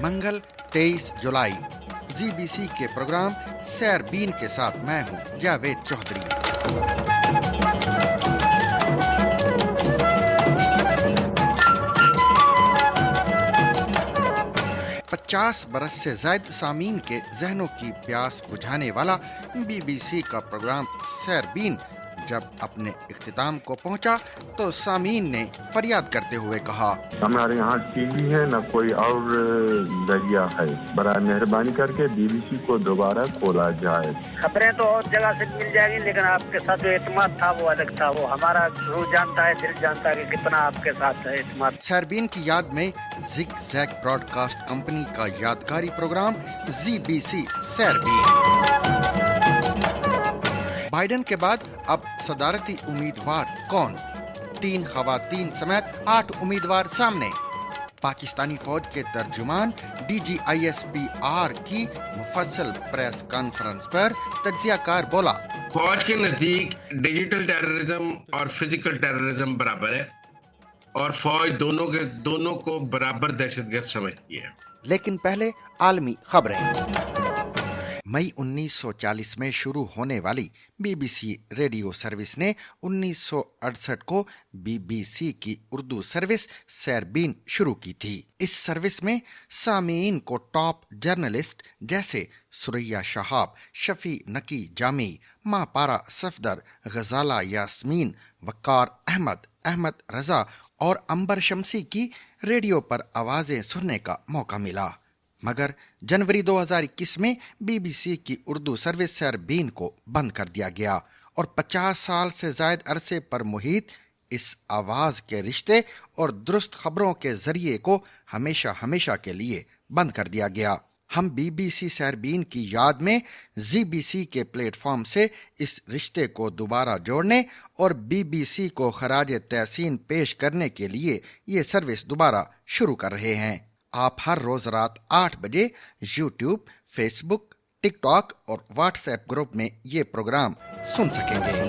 منگل 23 جولائی ZBC کے programme سیر بین کے ساتھ میں ہوں جاوید چودھری۔ 50 برس سے زائد سامعین کے ذہنوں کی پیاس بجھانے والا BBC کا پروگرام سیر بین جب اپنے اختتام کو پہنچا تو سامعین نے فریاد کرتے ہوئے کہا، ہمارے یہاں ٹی وی ہے نہ کوئی اور ذریعہ ہے، برائے مہربانی کر کے BBC کو دوبارہ کھولا جائے۔ خبریں تو اور جگہ سے مل جائیں گی لیکن آپ کے ساتھ جو اعتماد تھا وہ الگ تھا، وہ ہمارا روح جانتا ہے، دل جانتا ہے کہ کتنا آپ کے ساتھ ہے اعتماد۔ سیربین کی یاد میں zig zag broadcast company کا یادگاری پروگرام ZBC سیربین۔ بائیڈن کے بعد اب صدارتی امیدوار کون؟ 3 خواتین سمیت 8 امیدوار سامنے۔ پاکستانی فوج کے ترجمان DGISPR کی مفصل پریس کانفرنس پر تجزیہ کار بولا، فوج کے نزدیک ڈیجیٹل ٹیررزم اور فزیکل ٹیررزم برابر ہے اور فوج دونوں کو برابر دہشت گرد سمجھتی ہے۔ لیکن پہلے عالمی خبریں۔ مئی 1940 میں شروع ہونے والی BBC ریڈیو سروس نے 1968 کو BBC کی اردو سروس سیربین شروع کی تھی۔ اس سروس میں سامعین کو ٹاپ جرنلسٹ جیسے ثریا شہاب، شفیع نقی جامی، ماں پارا صفدر، غزالہ یاسمین، وقار احمد رضا اور عنبر شمسی کی ریڈیو پر آوازیں سننے کا موقع ملا، مگر جنوری 2021 میں BBC کی اردو سروس سیربین کو بند کر دیا گیا اور 50 سال سے زائد عرصے پر محیط اس آواز کے رشتے اور درست خبروں کے ذریعے کو ہمیشہ کے لیے بند کر دیا گیا۔ ہم BBC سیربین کی یاد میں ZBC کے پلیٹ فارم سے اس رشتے کو دوبارہ جوڑنے اور BBC کو خراج تحسین پیش کرنے کے لیے یہ سروس دوبارہ شروع کر رہے ہیں۔ آپ ہر روز رات 8 بجے YouTube، فیس بک، ٹک ٹاک اور واٹس ایپ گروپ میں یہ پروگرام سن سکیں گے۔